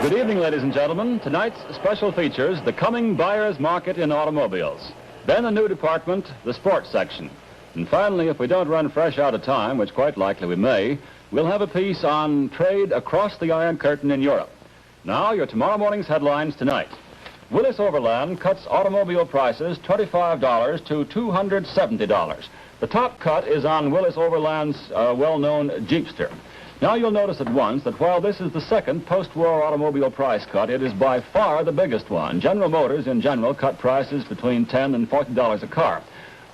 Good evening, ladies and gentlemen. Tonight's special features the coming buyer's market in automobiles. Then a new department, the sports section. And finally, if we don't run fresh out of time, which quite likely we may, we'll have a piece on trade across the Iron Curtain in Europe. Now, your tomorrow morning's headlines tonight. Willis Overland cuts automobile prices $25 to $270. The top cut is on Willis Overland's well-known Jeepster. Now you'll notice at once that while this is the second post-war automobile price cut, it is by far the biggest one. General Motors, in general, cut prices between $10 and $40 a car.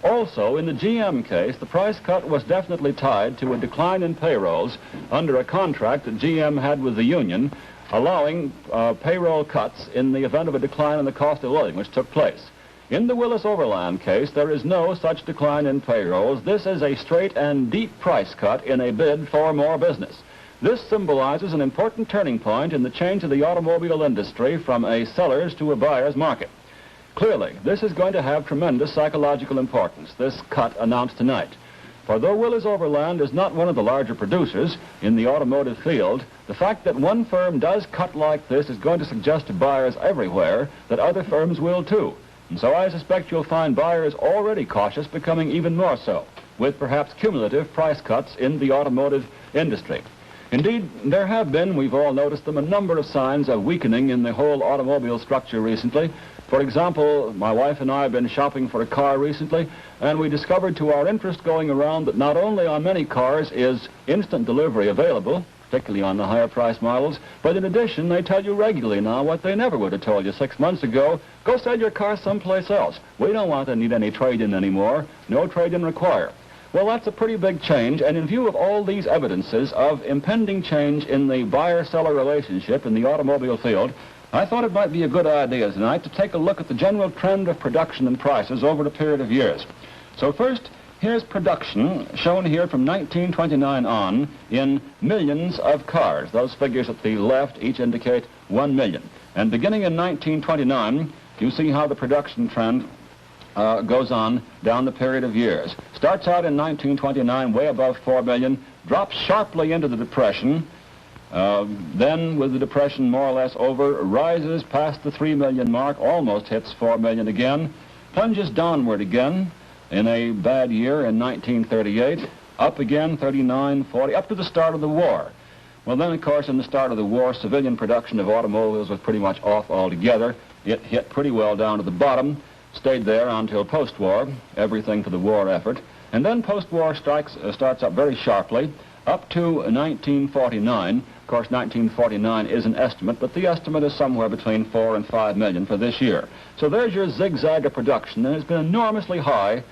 Also, in the GM case, the price cut was definitely tied to a decline in payrolls under a contract that GM had with the union, allowing payroll cuts in the event of a decline in the cost of living, which took place. In the Willis Overland case, there is no such decline in payrolls. This is a straight and deep price cut in a bid for more business. This symbolizes an important turning point in the change of the automobile industry from a seller's to a buyer's market. Clearly, this is going to have tremendous psychological importance, this cut announced tonight. For though Willis Overland is not one of the larger producers in the automotive field, the fact that one firm does cut like this is going to suggest to buyers everywhere that other firms will too. And so I suspect you'll find buyers already cautious becoming even more so, with perhaps cumulative price cuts in the automotive industry. Indeed, there have been, we've all noticed them, a number of signs of weakening in the whole automobile structure recently. For example, my wife and I have been shopping for a car recently, and we discovered to our interest going around that not only on many cars is instant delivery available, particularly on the higher price models, but in addition, they tell you regularly now what they never would have told you 6 months ago. Go sell your car someplace else. We don't want to need any trade-in anymore. No trade-in required. Well, that's a pretty big change, and in view of all these evidences of impending change in the buyer-seller relationship in the automobile field, I thought it might be a good idea tonight to take a look at the general trend of production and prices over a period of years. So first, here's production shown here from 1929 on in millions of cars. Those figures at the left each indicate 1 million. And beginning in 1929, you see how the production trend goes on down the period of years. Starts out in 1929 way above 4 million, drops sharply into the Depression, then with the Depression more or less over, rises past the 3 million mark, almost hits 4 million again, plunges downward again in a bad year in 1938, up again 39, 40, up to the start of the war. Well then, of course, in the start of the war, civilian production of automobiles was pretty much off altogether. It hit pretty well down to the bottom, stayed there until post-war, everything for the war effort. And then post-war starts up very sharply, up to 1949. Of course, 1949 is an estimate, but the estimate is somewhere between 4 and 5 million for this year. So there's your zigzag of production, and it's been enormously high,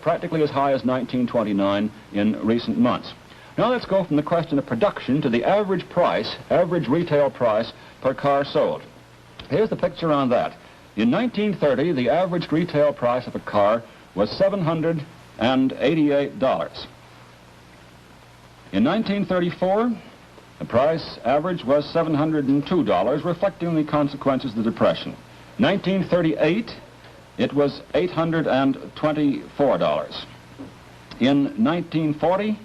practically as high as 1929 in recent months. Now let's go from the question of production to the average price, average retail price per car sold. Here's the picture on that. In 1930, the average retail price of a car was $788. In 1934, the price average was $702, reflecting the consequences of the Depression. 1938, it was $824. In 1940, a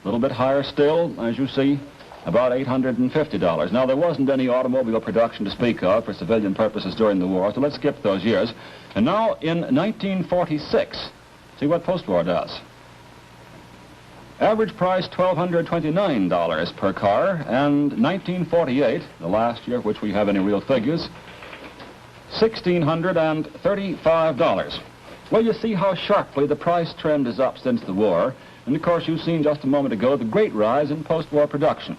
little bit higher still, as you see, about $850. Now, there wasn't any automobile production to speak of for civilian purposes during the war, so let's skip those years. And now, in 1946, see what post-war does. Average price $1,229 per car, and 1948, the last year of which we have any real figures, $1,635. Well, you see how sharply the price trend is up since the war, and of course you've seen just a moment ago the great rise in post-war production.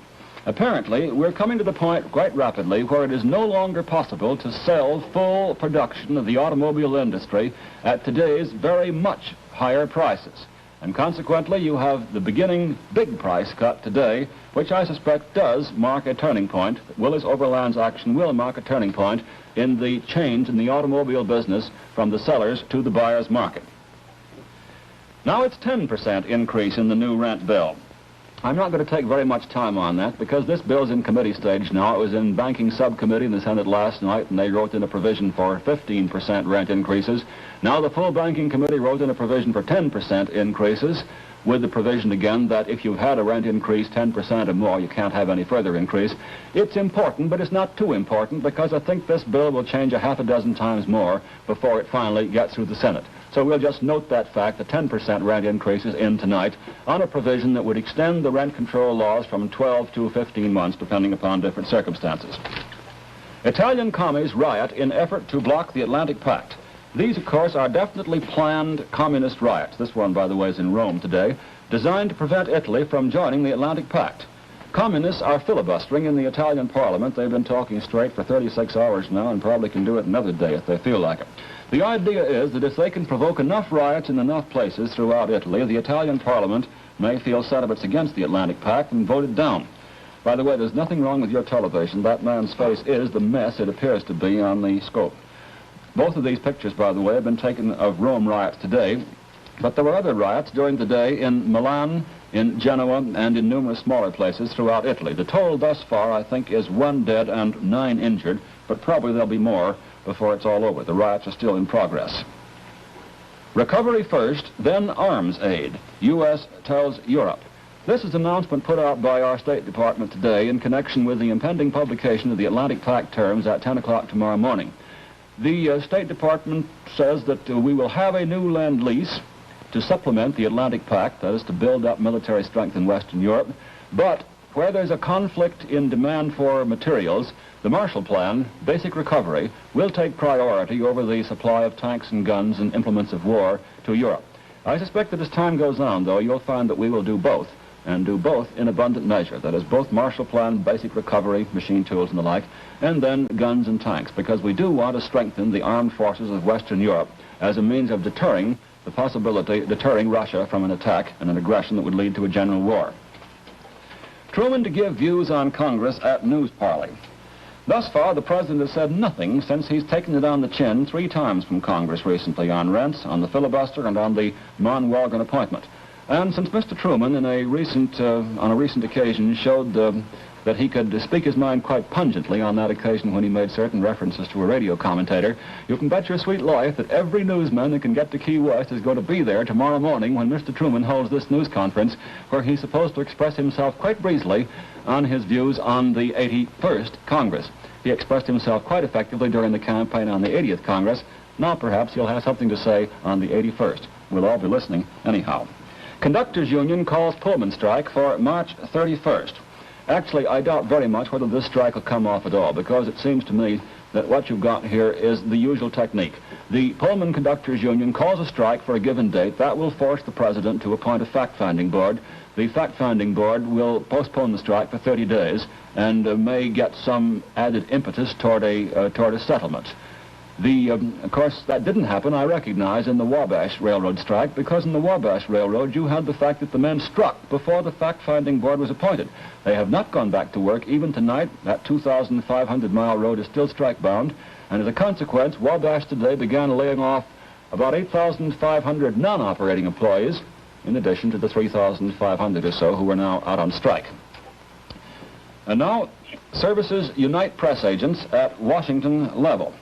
Apparently, we're coming to the point quite rapidly where it is no longer possible to sell full production of the automobile industry at today's very much higher prices. And consequently, you have the beginning big price cut today, which I suspect does mark a turning point. Willis Overland's action will mark a turning point in the change in the automobile business from the seller's to the buyer's market. Now it's 10% increase in the new rent bill. I'm not going to take very much time on that because this bill's in committee stage now. It was in banking subcommittee in the Senate last night, and they wrote in a provision for 15% rent increases. Now the full banking committee wrote in a provision for 10% increases. with the provision again that if you've had a rent increase 10% or more, you can't have any further increase. It's important, but it's not too important, because I think this bill will change a half a dozen times more before it finally gets through the Senate. So we'll just note that fact, the 10% rent increase is in tonight on a provision that would extend the rent control laws from 12 to 15 months, depending upon different circumstances. Italian commies riot in effort to block the Atlantic Pact. These, of course, are definitely planned communist riots. This one, by the way, is in Rome today, designed to prevent Italy from joining the Atlantic Pact. Communists are filibustering in the Italian parliament. They've been talking straight for 36 hours now and probably can do it another day if they feel like it. The idea is that if they can provoke enough riots in enough places throughout Italy, the Italian parliament may feel sentiments against the Atlantic Pact and vote it down. By the way, there's nothing wrong with your television. That man's face is the mess it appears to be on the scope. Both of these pictures, by the way, have been taken of Rome riots today, but there were other riots during the day in Milan, in Genoa, and in numerous smaller places throughout Italy. The total thus far, I think, is 1 dead and 9 injured, but probably there'll be more before it's all over. The riots are still in progress. Recovery first, then arms aid, U.S. tells Europe. This is an announcement put out by our State Department today in connection with the impending publication of the Atlantic Pact terms at 10 o'clock tomorrow morning. The State Department says that we will have a new Lend-Lease to supplement the Atlantic Pact, that is to build up military strength in Western Europe, but where there's a conflict in demand for materials, the Marshall Plan, basic recovery, will take priority over the supply of tanks and guns and implements of war to Europe. I suspect that as time goes on, though, you'll find that we will do both, and do both in abundant measure. That is, both Marshall Plan, basic recovery, machine tools and the like, and then guns and tanks, because we do want to strengthen the armed forces of Western Europe as a means of deterring Russia from an attack and an aggression that would lead to a general war. Truman to give views on Congress at news parley. Thus far, the President has said nothing since he's taken it on the chin 3 times from Congress recently on rents, on the filibuster, and on the Mon-Walgan appointment. And since Mr. Truman, on a recent occasion, showed that he could speak his mind quite pungently on that occasion when he made certain references to a radio commentator, you can bet your sweet life that every newsman that can get to Key West is going to be there tomorrow morning when Mr. Truman holds this news conference, where he's supposed to express himself quite breezily on his views on the 81st Congress. He expressed himself quite effectively during the campaign on the 80th Congress. Now perhaps he'll have something to say on the 81st. We'll all be listening anyhow. Conductors Union calls Pullman strike for March 31st. Actually, I doubt very much whether this strike will come off at all, because it seems to me that what you've got here is the usual technique. The Pullman Conductors Union calls a strike for a given date. That will force the President to appoint a fact-finding board. The fact-finding board will postpone the strike for 30 days and may get some added impetus toward a settlement. Of course, that didn't happen, I recognize, in the Wabash Railroad strike, because in the Wabash Railroad you had the fact that the men struck before the fact-finding board was appointed. They have not gone back to work even tonight. That 2,500-mile road is still strike-bound, and as a consequence, Wabash today began laying off about 8,500 non-operating employees, in addition to the 3,500 or so who are now out on strike. And now, services unite press agents at Washington level.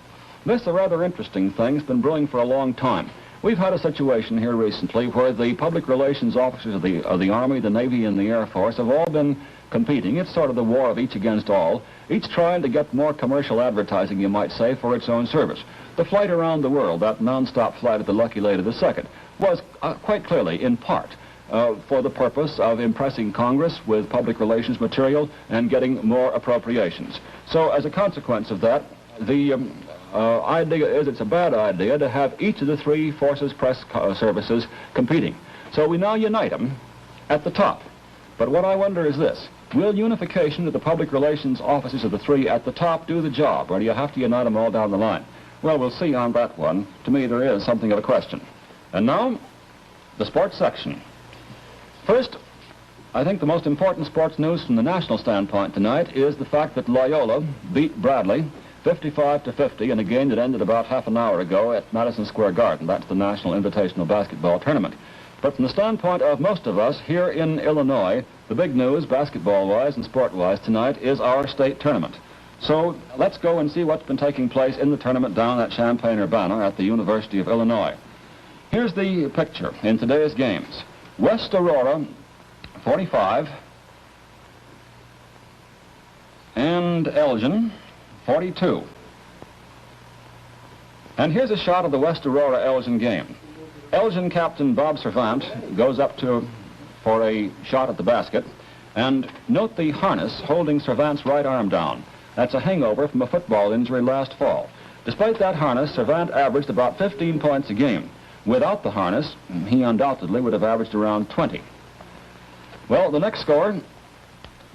This is a rather interesting thing. It's been brewing for a long time. We've had a situation here recently where the public relations officers of the Army, the Navy, and the Air Force have all been competing. It's sort of the war of each against all, each trying to get more commercial advertising, you might say, for its own service. The flight around the world, that non-stop flight of the Lucky Lady II, was quite clearly, in part, for the purpose of impressing Congress with public relations material and getting more appropriations. So as a consequence of that, the idea is it's a bad idea to have each of the 3 forces press services competing. So we now unite them at the top. But what I wonder is this: will unification of the public relations offices of the 3 at the top do the job, or do you have to unite them all down the line? Well, we'll see on that one. To me, there is something of a question. And now, the sports section. First, I think the most important sports news from the national standpoint tonight is the fact that Loyola beat Bradley 55-50 in a game that ended about half an hour ago at Madison Square Garden. That's the National Invitational Basketball Tournament. But from the standpoint of most of us here in Illinois, the big news, basketball-wise and sport-wise tonight, is our state tournament. So let's go and see what's been taking place in the tournament down at Champaign-Urbana at the University of Illinois. Here's the picture in today's games. West Aurora, 45. And Elgin, 42. And here's a shot of the West Aurora-Elgin game. Elgin captain Bob Servant goes up for a shot at the basket. And note the harness holding Servant's right arm down. That's a hangover from a football injury last fall. Despite that harness, Servant averaged about 15 points a game. Without the harness, he undoubtedly would have averaged around 20. Well, the next score,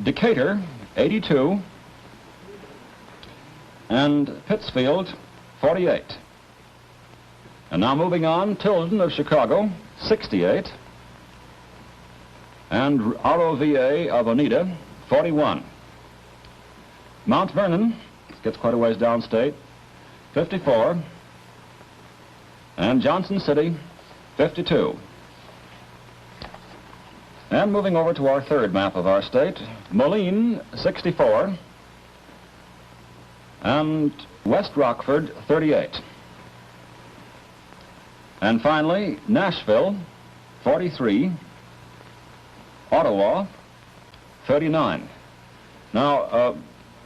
Decatur, 82, and Pittsfield, 48. And now moving on, Tilden of Chicago, 68, and ROVA of Oneida, 41. Mount Vernon, gets quite a ways downstate, 54, and Johnson City, 52. And moving over to our third map of our state, Moline, 64, and West Rockford, 38. And finally, Nashville, 43, Ottawa, 39. Now,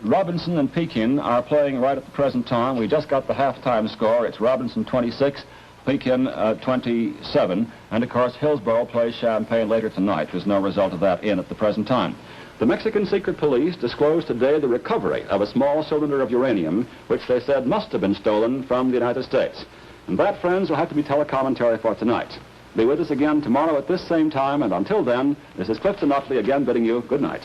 Robinson and Pekin are playing right at the present time. We just got the halftime score. It's Robinson 26, Pekin 27. And of course, Hillsborough plays Champaign later tonight. There's no result of that in at the present time. The Mexican secret police disclosed today the recovery of a small cylinder of uranium, which they said must have been stolen from the United States. And that, friends, will have to be telecommentary for tonight. Be with us again tomorrow at this same time, and until then, this is Clifton Utley again bidding you good night.